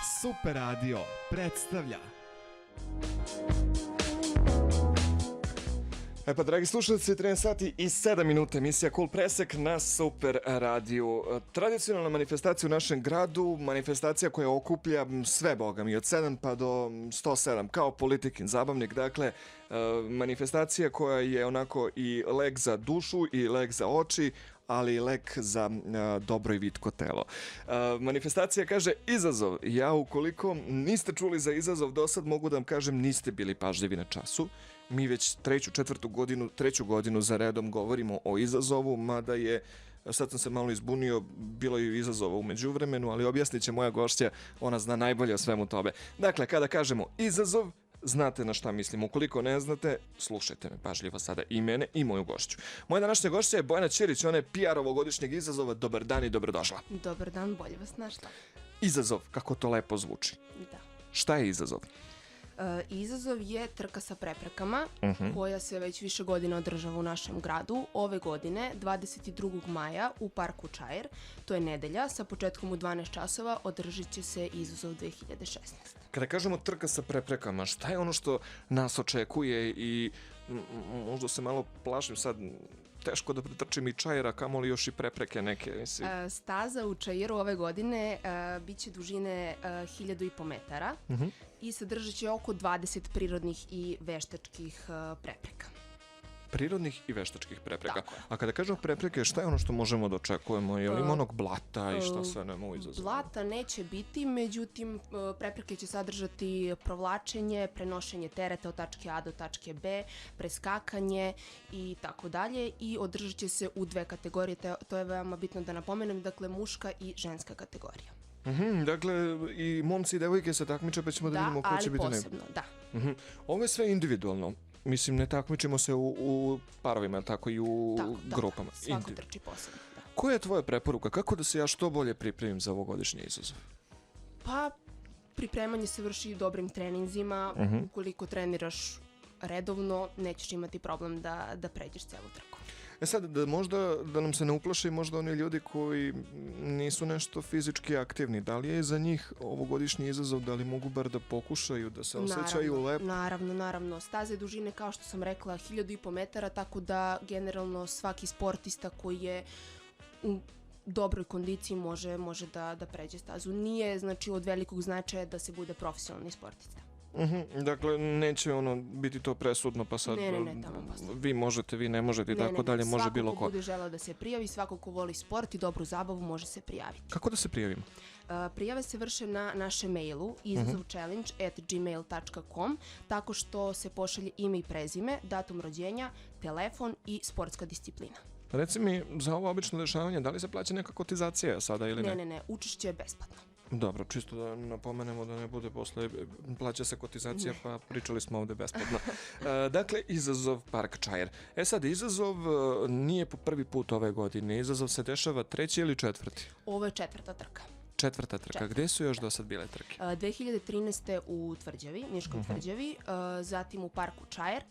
Super Radio predstavlja. E pa, dragi slušalci, 13 sati i 7 minuta, emisija Cool Presek na Super radiju. Tradicionalna manifestacija u našem gradu, manifestacija koja okuplja sve, boga mi, od 7 pa do 107, kao Politikin zabavnik. Dakle, manifestacija koja je onako i lek za dušu i lek za oči, ali i lek za dobro i vitko telo. Manifestacija kaže izazov. Ja, ukoliko niste čuli za izazov do sad, mogu da vam kažem, niste bili pažljivi na času. Mi već treću godinu za redom govorimo o izazovu, mada je, sad sam se malo izbunio, bilo je izazova u međuvremenu, ali objasnit će moja gošća, ona zna najbolje o svemu tome. Dakle, kada kažemo izazov, znate na šta mislim. Ukoliko ne znate, slušajte me pažljivo sada i mene i moju gošću. Moja današnja gošća je Bojana Ćirić, ona je PR ovogodišnjeg izazova. Dobar dan i dobrodošla. Dobar dan, bolje vas našla. Izazov, kako to lepo zvuči. Da. Šta je izazov? Izazov je trka sa preprekama, koja se već više godina održava u našem gradu. Ove godine, 22. maja, u parku Čair, to je nedelja, sa početkom u 12 časova, održit će se izazov 2016. Kada kažemo trka sa preprekama, šta je ono što nas očekuje i možda se malo plašim sad, teško da pretrčim i Čaira, kamoli još i prepreke neke, mislim. Staza u Čairu ove godine biće dužine 1500 metara i sadržat će oko 20 prirodnih i veštačkih prepreka. Prirodnih i veštačkih prepreka. A kada kažemo prepreke, šta je ono što možemo da očekujemo? Je li ima onog blata i šta sve nema u izazovu? Blata neće biti, međutim prepreke će sadržati provlačenje, prenošenje tereta od tačke A do tačke B, preskakanje i tako dalje, i održat će se u dve kategorije, to je veoma bitno da napomenem, dakle muška i ženska kategorija. Dakle, i momci i devojke se takmiče, pa ćemo da vidimo ko će biti ali posebno, da. Ovo je sve individualno. Mislim, ne takmičimo se u parovima, tako i u grupama. Da, svako trči posebno, da. Koja je tvoja preporuka? Kako da se ja što bolje pripremim za ovogodišnji izazov? Pa, pripremanje se vrši dobrim treninzima. Ukoliko treniraš redovno, nećeš imati problem da pređeš celu trku. Sad, možda da nam se ne uplaše možda oni ljudi koji nisu nešto fizički aktivni. Da li je za njih ovogodišnji izazov, da li mogu bar da pokušaju, da se osjećaju lepo? Naravno. Staze dužine, kao što sam rekla, 1500 metara, tako da generalno svaki sportista koji je u dobroj kondiciji može da pređe stazu. Nije, znači, od velikog značaja da se bude profesionalni sportista. Dakle, neće biti to presudno, pa sad ne, tamo posle. Vi možete, vi ne možete i tako dalje, može bilo ko. Svako ko bude želeo da se prijavi, svako ko voli sport i dobru zabavu može se prijaviti. Kako da se prijavimo? Prijave se vrše na našem mailu izazovchallenge@gmail.com, tako što se pošalje ime i prezime, datum rođenja, telefon i sportska disciplina. Reci mi, za ovo obično dešavanje, da li se plaća neka kotizacija sada ili ne? Ne, učešće je besplatno. Dobro, čisto da napomenemo da ne bude posle, plaća se kotizacija, pa pričali smo ovde besplatno. Dakle, izazov Park Čair. Sad, izazov nije po prvi put ove godine, izazov se dešava treći ili četvrti? Ovo je četvrta trka. Četvrta trka. Gde su još do sad bile trke? 2013. u Tvrđavi, Niškoj Tvrđavi, zatim u parku Čair.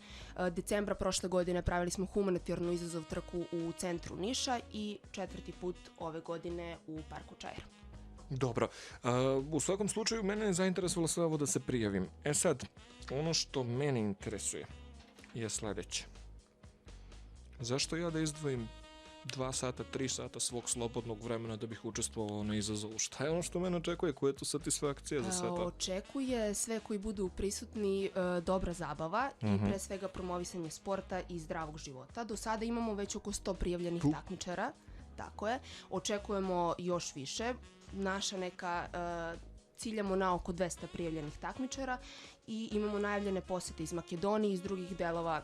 Decembra prošle godine pravili smo humanitarnu izazov trku u centru Niša i četvrti put ove godine u parku Čair. Dobro. U svakom slučaju, mene je zainteresovalo sve ovo da se prijavim. Sad, ono što mene interesuje je sledeće. Zašto ja da izdvojim 2 sata, 3 sata svog slobodnog vremena da bih učestvovao na izazovu? Šta je ono što mene očekuje? Koja je to satisfakcija za sve to? Očekuje sve koji budu prisutni dobra zabava i pre svega promovisanje sporta i zdravog života. Do sada imamo već oko 100 prijavljenih takmičara. Tako je. Očekujemo još više. Naša neka ciljamo na oko 200 prijavljenih takmičara i imamo najavljene posete iz Makedonije i iz drugih delova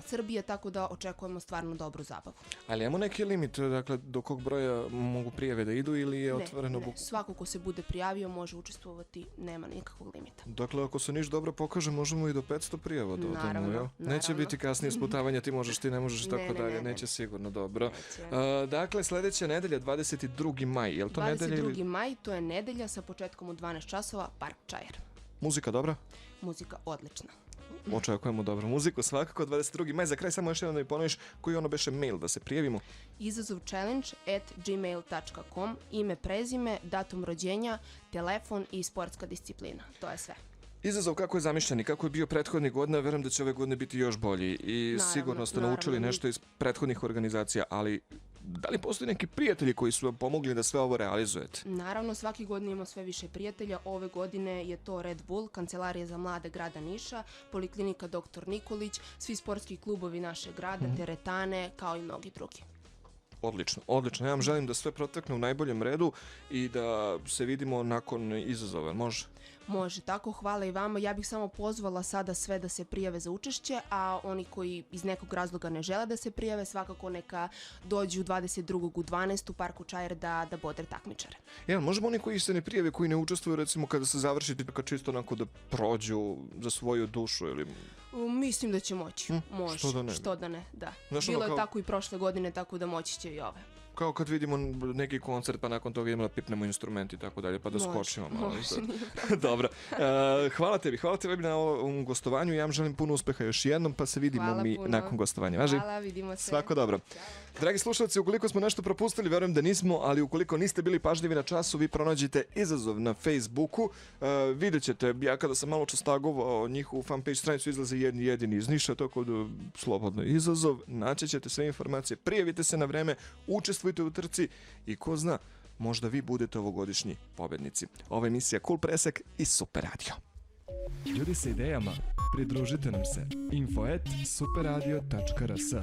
Srbije, tako da očekujemo stvarno dobru zabavu. Ali imamo neki limit, dakle, do kog broja mogu prijave da idu ili je otvoreno? Ne, svako ko se bude prijavio može učestvovati, nema nikakvog limita. Dakle, ako se niš dobro pokaže, možemo i do 500 prijava da odemo, jel? Naravno. Neće biti kasnije sputavanja, ti možeš, ti ne možeš, tako dalje, neće sigurno, dobro. Dakle, sledeća nedelja, 22. maj, je li to nedelja ili? 22. maj, to je nedelja sa početkom u 12 časova, Park Čair. Muzika dobra? Muzika odlična. očekujemo dobru muziku. Svakako 22. maj, za kraj samo još jedno da mi ponoviš koji ono beše mail da se prijavimo. izazovchallenge@gmail.com, ime, prezime, datum rođenja, telefon i sportska disciplina. To je sve. Izazov kako je zamišljen i kako je bio prethodnih godina, verujem da će ove godine biti još bolji i sigurno ste naučili nešto iz prethodnih organizacija, ali da li postoji neki prijatelji koji su vam pomogli da sve ovo realizujete? Naravno, svake godine imamo sve više prijatelja. Ove godine je to Red Bull, Kancelarija za mlade grada Niša, Poliklinika Dr. Nikolić, svi sportski klubovi našeg grada, teretane, kao i mnogi drugi. Odlično, odlično. Ja vam želim da sve protekne u najboljem redu i da se vidimo nakon izazova. Može? Može, tako, hvala i vama. Ja bih samo pozvala sada sve da se prijave za učešće, a oni koji iz nekog razloga ne žele da se prijave, svakako neka dođu 22. u 12. u parku Čair da bodre takmičare. Možemo oni koji se ne prijave, koji ne učestvuju, recimo kada se završi tipaka čisto onako da prođu za svoju dušu ili... Mislim da će moći. Može. Što da ne, da. Bilo je tako i prošle godine, tako da moći će i ove. Kao kad vidimo neki koncert, pa nakon toga imamo da pipnemo instrument i tako dalje, pa da skočimo malo. Dobro. Hvala tebi na ovom gostovanju. Ja vam želim puno uspeha još jednom, pa se vidimo mi nakon gostovanja. Važi? Hvala, vidimo se. Svako dobro. Dragi slušalci, ukoliko smo nešto propustili, verujem da nismo, ali ukoliko niste bili pažljivi na času, vi pronađite izazov na Facebooku. Vidjet ćete, ja kada sam malo častagovao njihovu fanpage stranicu, izlaze jedini iz Niša, tako da slobodno izazov, naći ćete sve informacije, prijavite se na vreme, učestvujte u trci i ko zna, možda vi budete ovogodišnji pobednici. Ova emisija Cool Presek i Super Radio. Ljudi sa idejama, pridružite nam se. info@superradio.rs